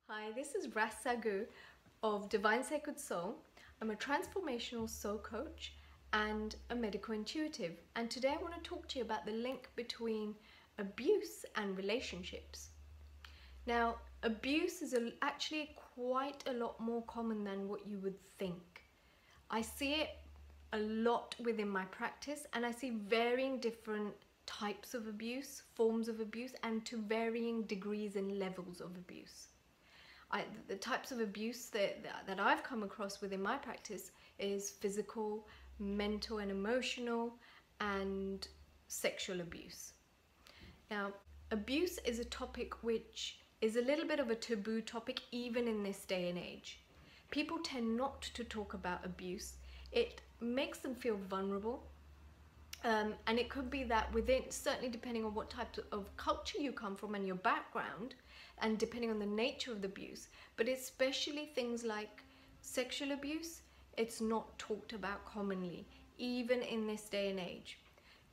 Hi, this is Ras Sagu of Divine Sacred Soul. I'm a transformational soul coach and a medical intuitive. And today I want to talk to you about the link between abuse and relationships. Now, abuse is actually quite a lot more common than what you would think. I see it a lot within my practice, and I see varying different types of abuse, forms of abuse, and to varying degrees and levels of abuse. The types of abuse that I've come across within my practice is physical, mental and emotional, and sexual abuse. Now, abuse is a topic which is a little bit of a taboo topic even in this day and age. People tend not to talk about abuse. It makes them feel vulnerable. And it could be that within, certainly depending on what type of culture you come from and your background, and depending on the nature of the abuse, but especially things like sexual abuse, it's not talked about commonly, even in this day and age.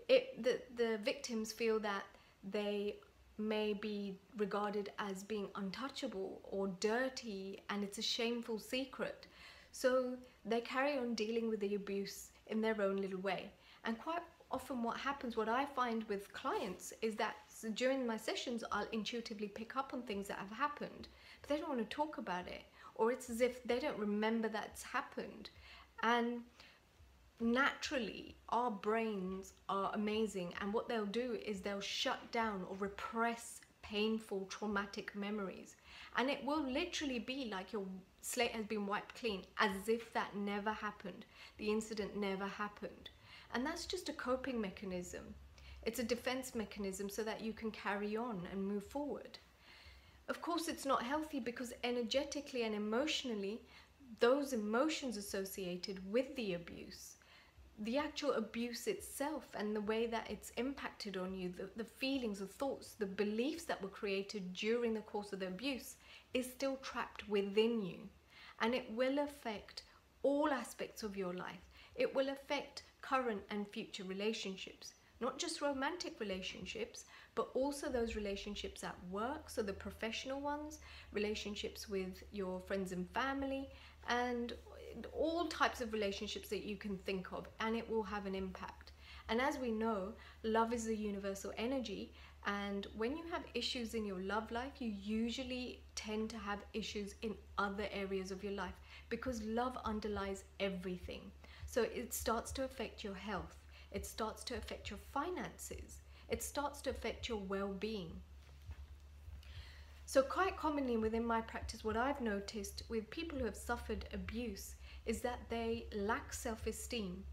The victims feel that they may be regarded as being untouchable or dirty, and it's a shameful secret. So they carry on dealing with the abuse in their own little way. And quite often what happens, what I find with clients, is that during my sessions I'll intuitively pick up on things that have happened, but they don't want to talk about it, or it's as if they don't remember that's happened. And naturally our brains are amazing, and what they'll do is they'll shut down or repress painful traumatic memories, and it will literally be like your slate has been wiped clean, as if that never happened, the incident never happened. And that's just a coping mechanism. It's a defense mechanism so that you can carry on and move forward. Of course, it's not healthy, because energetically and emotionally, those emotions associated with the abuse, the actual abuse itself and the way that it's impacted on you, the feelings, the thoughts, the beliefs that were created during the course of the abuse is still trapped within you. And it will affect all aspects of your life. It will affect current and future relationships, not just romantic relationships, but also those relationships at work, so the professional ones, relationships with your friends and family, and all types of relationships that you can think of, and it will have an impact. And as we know, love is a universal energy, and when you have issues in your love life, you usually tend to have issues in other areas of your life, because love underlies everything. So it starts to affect your health, it starts to affect your finances, it starts to affect your well-being. So quite commonly within my practice, what I've noticed with people who have suffered abuse is that they lack self-esteem,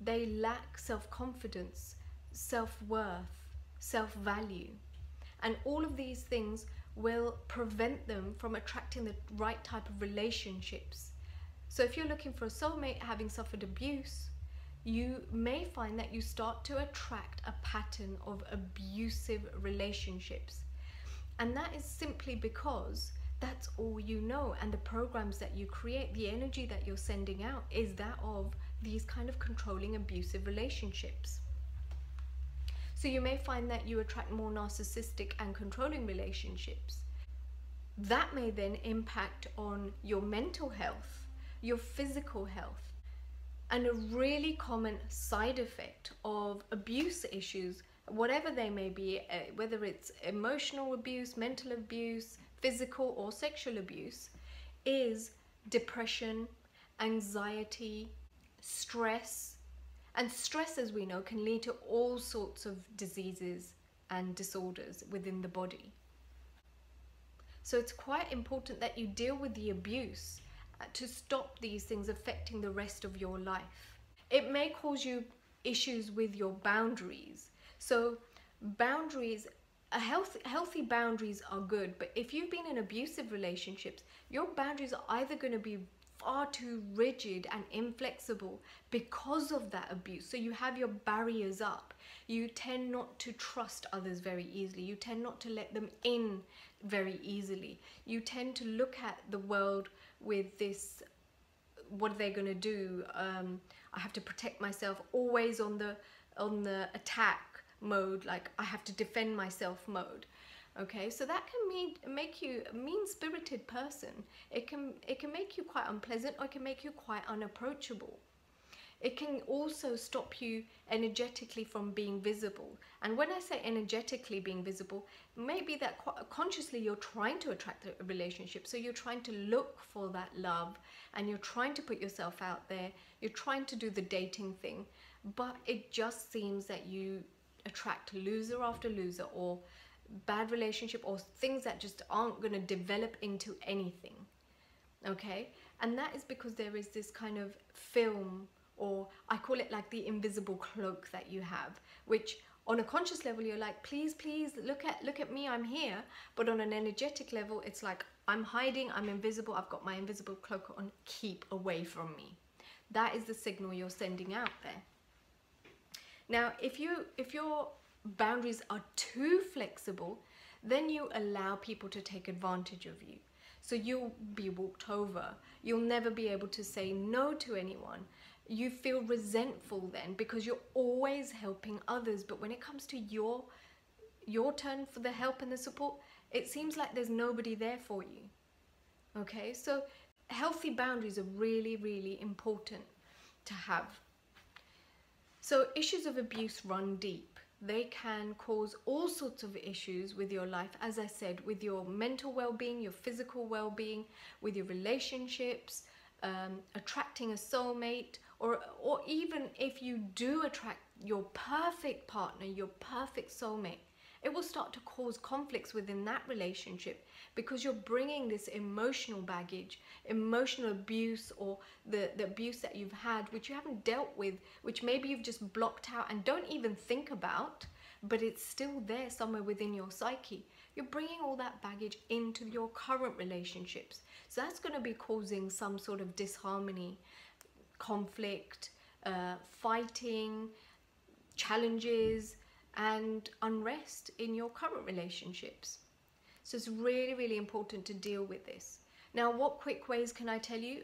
they lack self-confidence, self-worth, self-value. And all of these things will prevent them from attracting the right type of relationships. So if you're looking for a soulmate having suffered abuse, you may find that you start to attract a pattern of abusive relationships. And that is simply because that's all you know, and the programs that you create, the energy that you're sending out is that of these kind of controlling abusive relationships. So you may find that you attract more narcissistic and controlling relationships. That may then impact on your mental health, your physical health. And a really common side effect of abuse issues, whatever they may be, whether it's emotional abuse, mental abuse, physical or sexual abuse, is depression, anxiety, stress. And stress, as we know, can lead to all sorts of diseases and disorders within the body. So it's quite important that you deal with the abuse to stop these things affecting the rest of your life. It may cause you issues with your boundaries. So boundaries, healthy boundaries are good, but if you've been in abusive relationships, your boundaries are either going to be far too rigid and inflexible because of that abuse. So you have your barriers up. You tend not to trust others very easily. You tend not to let them in very easily. You tend to look at the world with this, what are they going to do? I have to protect myself, always on the attack mode, like I have to defend myself mode. Okay, so that can make you a mean-spirited person. It can make you quite unpleasant, or it can make you quite unapproachable. It can also stop you energetically from being visible. And when I say energetically being visible, maybe that consciously you're trying to attract a relationship. So you're trying to look for that love, and you're trying to put yourself out there. You're trying to do the dating thing, but it just seems that you attract loser after loser, or bad relationship, or things that just aren't going to develop into anything. Okay, and that is because there is this kind of film, or I call it like the invisible cloak that you have, which on a conscious level you're like, please look at me, I'm here. But on an energetic level, it's like, I'm hiding, I'm invisible, I've got my invisible cloak on, keep away from me. That is the signal you're sending out there. Now if your boundaries are too flexible, then you allow people to take advantage of you. So you'll be walked over. You'll never be able to say no to anyone. You feel resentful then, because you're always helping others. But when it comes to your turn for the help and the support, it seems like there's nobody there for you. Okay, so healthy boundaries are really, really important to have. So issues of abuse run deep. They can cause all sorts of issues with your life, as I said, with your mental well-being, your physical well-being, with your relationships, attracting a soulmate, or even if you do attract your perfect partner, your perfect soulmate, it will start to cause conflicts within that relationship, because you're bringing this emotional baggage, emotional abuse, or the abuse that you've had, which you haven't dealt with, which maybe you've just blocked out and don't even think about, but it's still there somewhere within your psyche. You're bringing all that baggage into your current relationships. So that's going to be causing some sort of disharmony, conflict, fighting, challenges, and unrest in your current relationships. So it's really, really important to deal with this. Now, what quick ways can I tell you?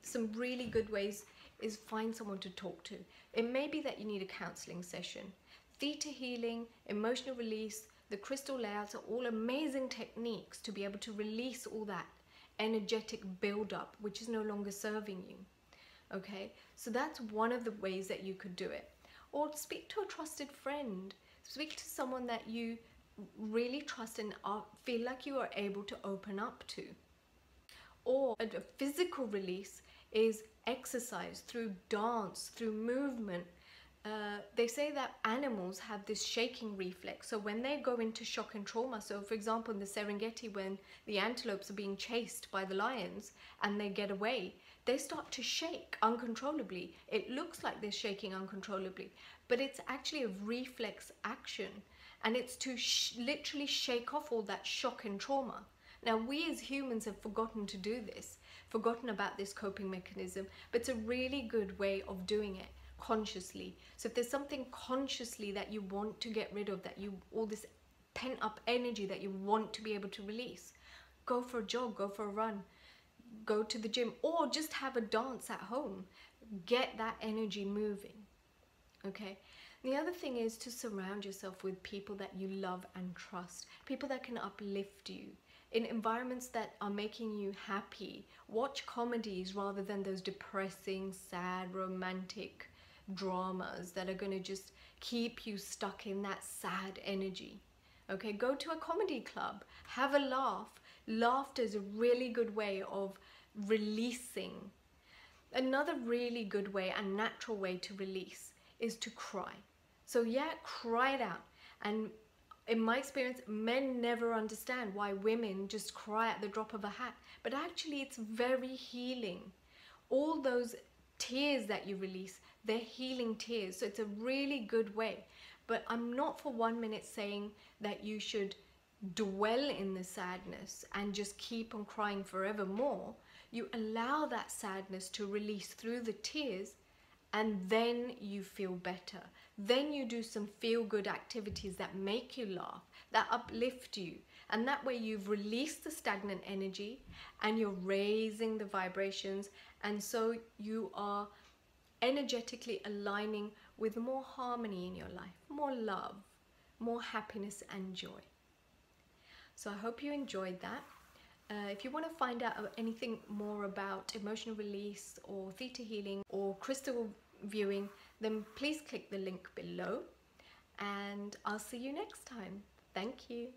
Some really good ways is find someone to talk to. It may be that you need a counseling session. ThetaHealing, emotional release, the crystal layouts are all amazing techniques to be able to release all that energetic buildup which is no longer serving you. Okay, so that's one of the ways that you could do it. Or speak to a trusted friend. Speak to someone that you really trust and feel like you are able to open up to. Or a physical release is exercise, through dance, through movement. They say that animals have this shaking reflex. So when they go into shock and trauma, so for example in the Serengeti, when the antelopes are being chased by the lions and they get away, they start to shake uncontrollably. It looks like they're shaking uncontrollably, but it's actually a reflex action, and it's to literally shake off all that shock and trauma. Now, we as humans have forgotten to do this, forgotten about this coping mechanism, but it's a really good way of doing it consciously. So if there's something consciously that you want to get rid of, all this pent up energy that you want to be able to release, go for a jog, go for a run, go to the gym, or just have a dance at home. Get that energy moving. Okay. The other thing is to surround yourself with people that you love and trust, people that can uplift you in environments that are making you happy. Watch comedies rather than those depressing, sad, romantic dramas that are going to just keep you stuck in that sad energy. Okay, go to a comedy club, have a laugh. Laughter is a really good way of releasing. Another really good way and natural way to release is to cry. So yeah, cry it out. And in my experience, men never understand why women just cry at the drop of a hat, but actually it's very healing. All those tears that you release, they're healing tears. So it's a really good way. But I'm not for 1 minute saying that you should dwell in the sadness and just keep on crying forevermore. You allow that sadness to release through the tears, and then you feel better. Then you do some feel-good activities that make you laugh, that uplift you. And that way you've released the stagnant energy and you're raising the vibrations. And so you are energetically aligning with more harmony in your life, more love, more happiness and joy. So I hope you enjoyed that. If you want to find out anything more about emotional release or theta healing or crystal viewing, then please click the link below, and I'll see you next time. Thank you.